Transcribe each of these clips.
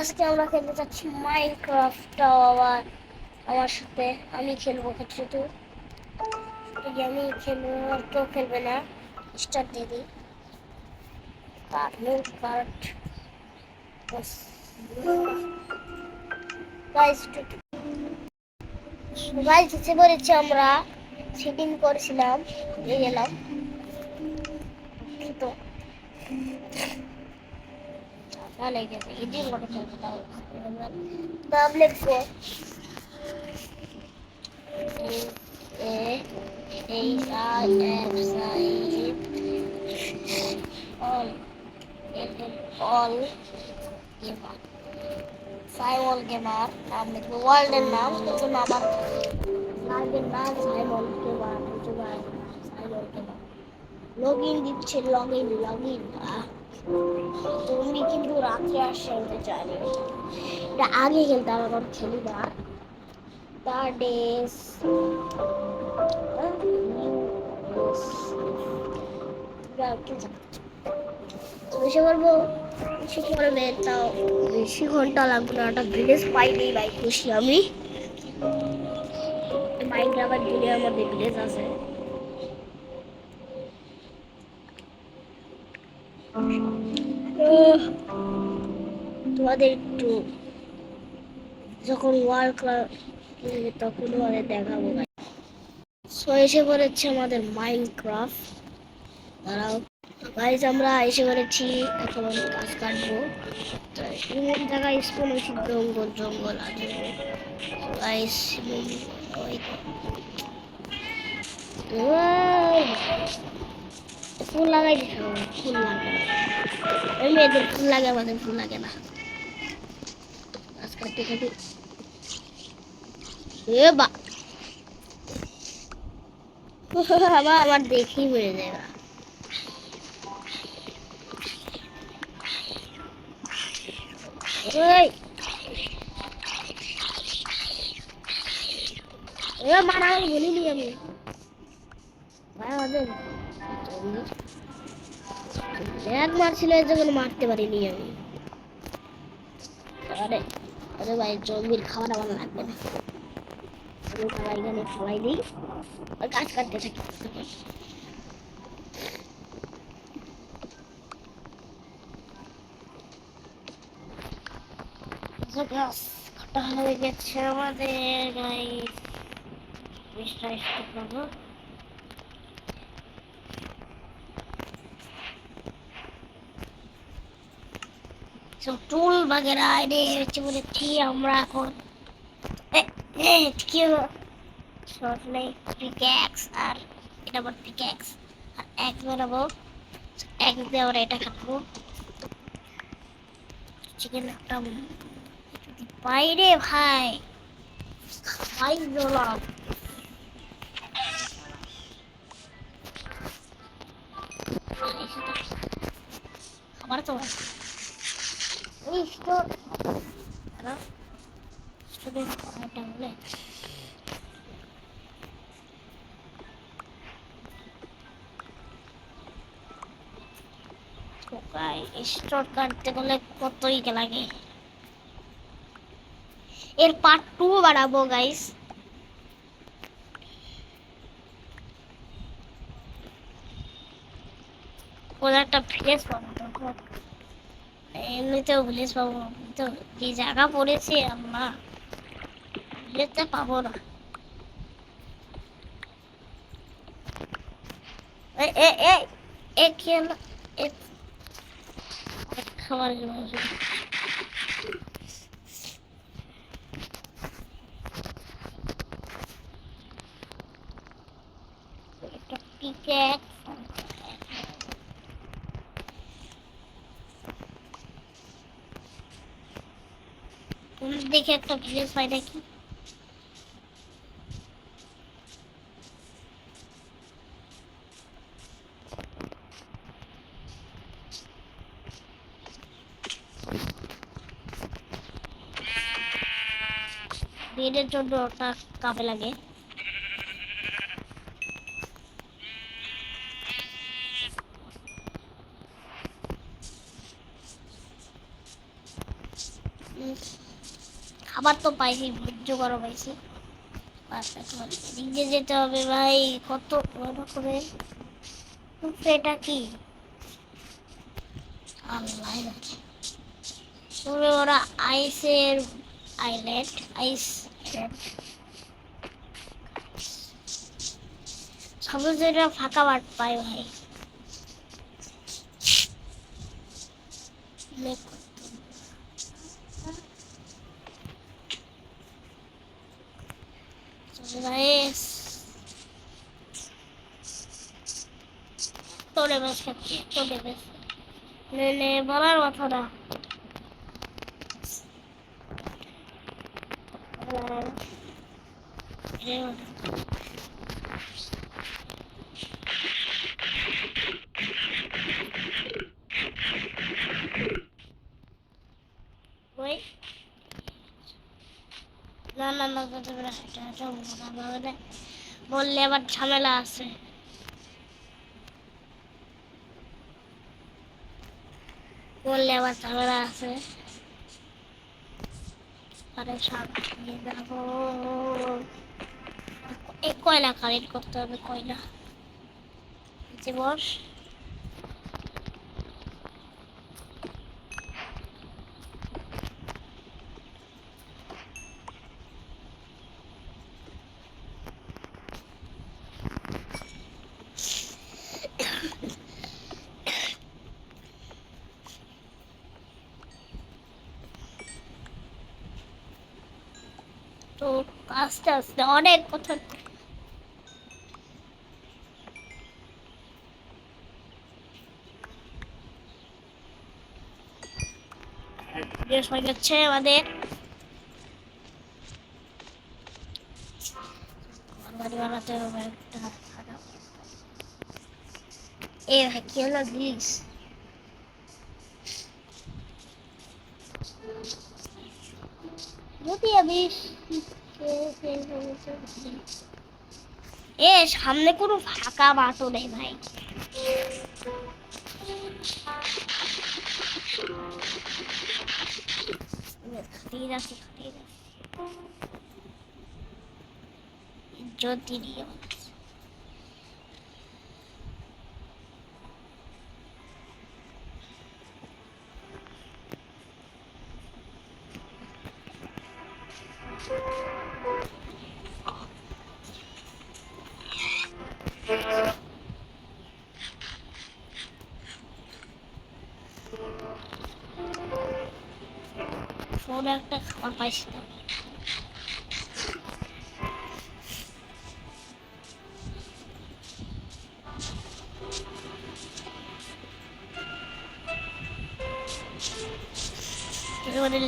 আজকে আমরা খেলতে যাচ্ছি মাইনক্রাফটটাও আবার আমার সাথে আমি খেলবো শুধু শুধু আমি খেলবো, আর কেউ খেলবে না। স্টার্ট দিয়ে দিই। কার্ড গাইস গাইস এসে পড়েছি আমরা। সেটিং করেছিলাম, দিয়ে গেলাম তো ভালো গেছে। এডিট করে চলতে নাম লিখবো all all gamer Simon gamer নাম লিখবো। ওয়ার্ল্ডের নাম কিন্তু আমার লাইভের নাম Simon gamer, YouTuber Simon gamer. Log in দিচ্ছে, লগ ইন তুমি কিন্তু রাত্রে আসছে আমি জানি। এটা আগে খেলতাম, এখন খেলি না। That is বেশি করবো, বেশি করবে তাও বেশি ঘন্টা লাগবে না। একটা ভিলেজ পাইলেই ভাই খুশি আমি। মাইনক্রাফট দুনিয়ার মধ্যে ভিলেজ আছে। তোমাদের একটু যখন ওয়ার্ল্ড ক্লাব তখন তোমাদের দেখাবো ভাই। সো এসে পড়েছে আমাদের মাইনক্রাফট। দাঁড়াও গাইজ, আমরা এসে পড়েছি। এখন গাছ কাটবো। এমন জায়গায় স্পন হয়েছে, জঙ্গল জঙ্গল আছে গাইস। ফুল লাগাই দিতে হবে, ফুল লাগে না। ওই মেয়েদের ফুল লাগে, আমাদের ফুল লাগে না। গাছ কাটতে কাটতে এ বা আমার দেখেই মরে যায়। মারা বলিনি আমি ভাই। আমাদের এক মারছিল, এর জন্য মারতে পারিনি আমি। আরে আরে ভাই, জম্বির খাবার আমার লাগবে না। আমি খাবার এখানে ফেলাই দিই আর গাছ কাটতে থাকি। গাছ কাটা হয়ে গেছে আমাদের গাইস। করবো টুল বাগেরা এনে হচ্ছে বলেছি আমরা এখন। কি শর্ট নেই, পিক্যাক্স। আর এটা আবার পিক্যাক্স আর এক বানাবো। এক দিয়ে আমরা এটা কাটবো। চিকেন একটা বাইরে ভাই ভাই দিলাম। খাবার তো এই তো স্টুডেন্ট এটা বলে স্টোর কাটতে গেলে কতই লাগে। এর পার্ট 2 বানাবো গাইস। কোন একটা ভিলেজ পাবো তখন। এমনিতেও ভিলেজ পাবো তো, যে জায়গা পড়েছে আমরা ভিলেজটা পাবো না। এ এ এ এ খেল খাবার একটা পিক্যাক্স। দেখে একটা ভিলেজ পাই নাকি। বেডের জন্য ওটা কাপে লাগে। খাবার তো পাইছি, ভোজ্য করা পাইছি। এদিকে যেতে হবে ভাই, কত বড় করে। এটা কি আল্লাহ জানে। তবে ওরা আইসের আইল্যান্ড, আইস সবুজ যেটা ফাঁকা মাঠ পায় ভাই। গাইস তোরে বেশ খাচ্ছি, তোরে বেশ নে বলার কথা না। ওই না না না, বললে আবার ঝামেলা আছে। বললে আবার ঝামেলা আছে। আরে সাবধানে যাবো। এই কয়লা কালেক্ট করতে হবে, কয়লা। যে বস তো আস্তে আস্তে অনেক কথা। বেশ হয়ে যাচ্ছে আমাদের। বাড়ি বানাতে হবে একটা খারাপ। এ ভাই কি হলো প্লিজ। যদি আমি এ সামনে কোনো ফাঁকা মাঠও নেই ভাই। যদি ফোনে একটা খাবার পাইছিলাম।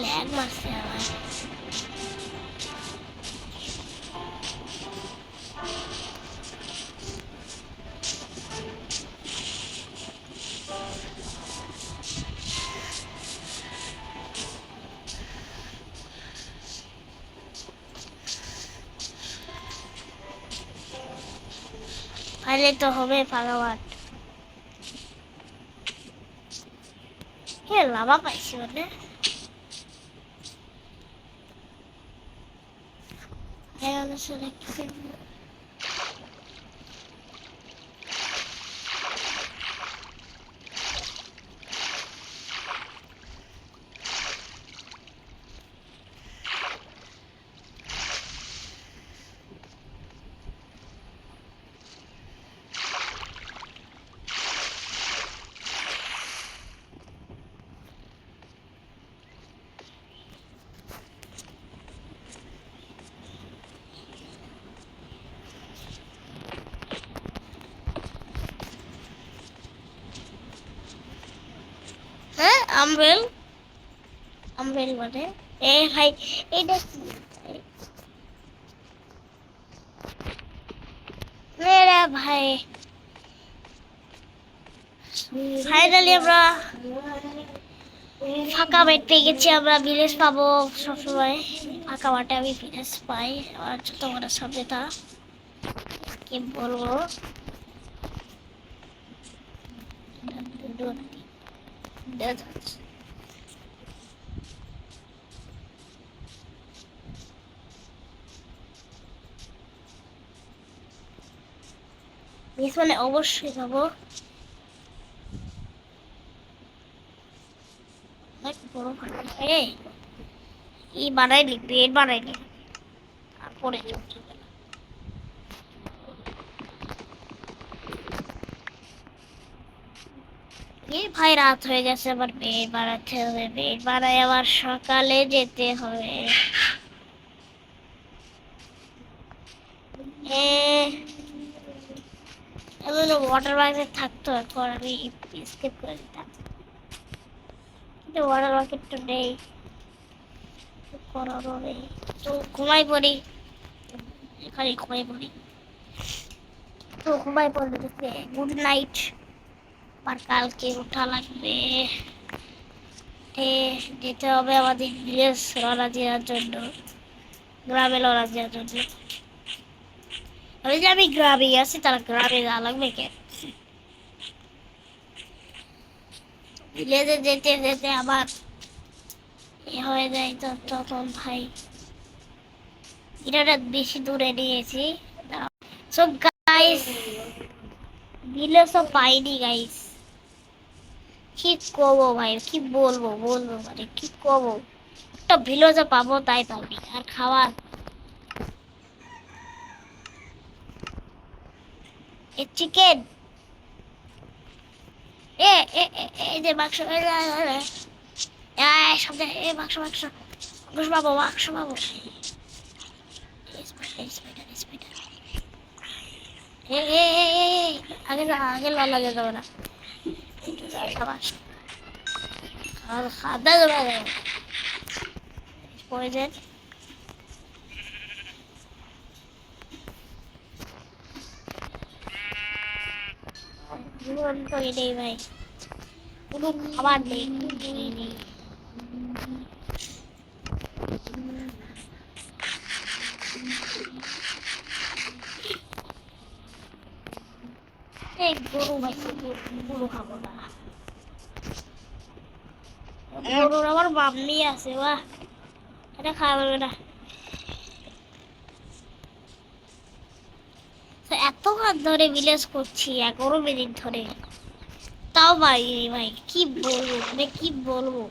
ল্যাগ মারছে আমার। ফাইলে তো হবে ফাঁকা মাঠ। লাভা পাইছি মানে হ্যাঁ আমবেল। আমবেল মানে এ ভাই এটা কি মেরা ভাই। ফাইনালি আমরা ফাঁকা মাঠ পেয়ে গেছি। আমরা ভিলেজ পাবো সবসময়। ফাঁকা মাঠে আমি ভিলেজ পাই। আর তোমার সামনে তা কি বলবো। মিস মানে অবশ্যই যাবো। অনেক বড় এই ই বানাইলি, বেড বানাইলি, তারপরে এই ভাই রাত হয়ে গেছে, আবার বেড বানাতে হবে, বেড বানায় আবার সকালে যেতে হবে। এমন ওয়াটার বাকেটে থাকতো, এখন আমি স্কিপ করে দিতাম, কিন্তু ওয়াটার বাকেট তো নেই, করারও নেই। তো ঘুমাই পড়ি, এখানে ঘুমাই পড়ি। তো ঘুমাই পড়লে গুড নাইট। আর কালকে উঠা লাগবে, যেতে হবে আমাদের ভিলেজ রওনা দেওয়ার জন্য, গ্রামে রওনা দেওয়ার জন্য। আমি গ্রামে আছি, তারা গ্রামে যাওয়া লাগবে কেন? ভিলেজে যেতে যেতে আবার হয়ে যায়, তো তখন ভাই এটা বেশি দূরে নিয়েছি। সো গাইস, ভিলেজও পাইনি গাইস, কি করবো ভাই, কি বলবো বলবো মানে কি করবো, একটা ভিলেজে পাবো তাই পাবি, আর খাওয়ার চিকেন এ এ এই যে মাংস, সামনে এ মাংস মাংস মাংস পাবো, মাংস পাবো। আগে আগে লাগে যাবে না, আর খাদা যাবে পয়জন। তো এটাই ভাই, কোনো খাবার নেই, নেই। গরু ভাই, গরু খাবো না, গরুর আমার মাম্মি আছে, বাহ এটা খাওয়া যাবে না। এত হাত ধরে ভিলেজ করছি, 11 মিনিট ধরে, তাও ভাই ভাই কি বলবো, মানে কি বলবো।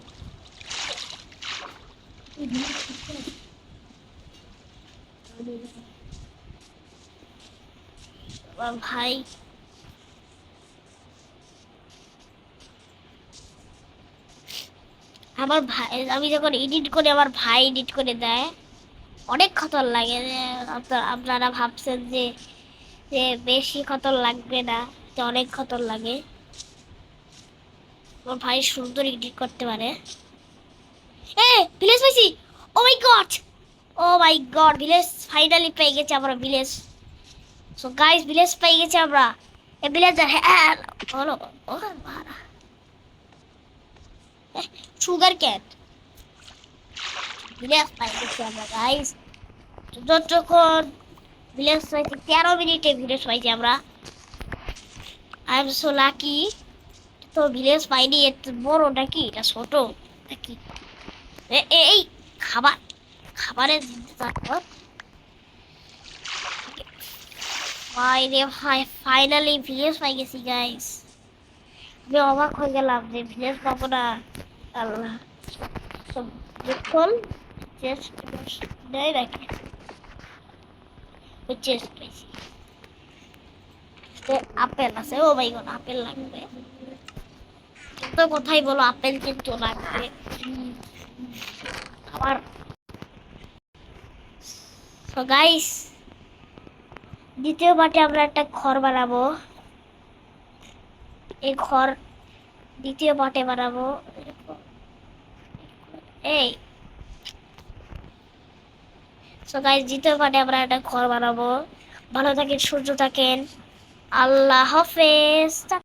ভাই আমার ভাই, আমি যখন এডিট করি আমার ভাই এডিট করে দেয়, অনেক খতর লাগে। আপনারা ভাবছেন যে যে বেশি খতর লাগবে না, যে অনেক খতর লাগে। আমার ভাই সুন্দর এডিট করতে পারে। ভিলেজ পাইছি, ও মাই গড, ও মাই গড, ভিলেজ ফাইনালি পেয়ে গেছে আমরা, ভিলেজ। সো গাইস, ভিলেজ পেয়ে গেছে আমরা, এ ভিলেজ হলো ও মারা সুগার ক্যাট, ভিলেজ পাই গেছি আমরা গাইস। যতক্ষণ ভিলেজ পাইছি, 13 মিনিটে ভিলেজ পাইছি আমরা। I am so lucky. তো ভিলেজ পাইনি, এত বড় নাকি এটা ছোট নাকি? এই খাবার, খাবারের ফাইনালি ভিলেজ পাই গেছি গাইস। আমি অবাক হয়ে গেলাম যে ভিলেজ পাবো না, আল্লাহ। যখন চেস্ট দেয় নাকি, চেস্ট পাইছি, আপেল আছে, ও মাই গড আপেল লাগবে, তো কোথায় বলো আপেল কিন্তু লাগবে আবার। সো গাইস, দ্বিতীয় পার্টে আমরা একটা ঘর বানাবো, এই ঘর দ্বিতীয় পার্টে বানাবো। এই সো গাইস, দ্বিতীয় পার্টে আমরা একটা ঘর বানাবো। ভালো থাকেন, সুস্থ থাকেন, আল্লাহ হাফেজ।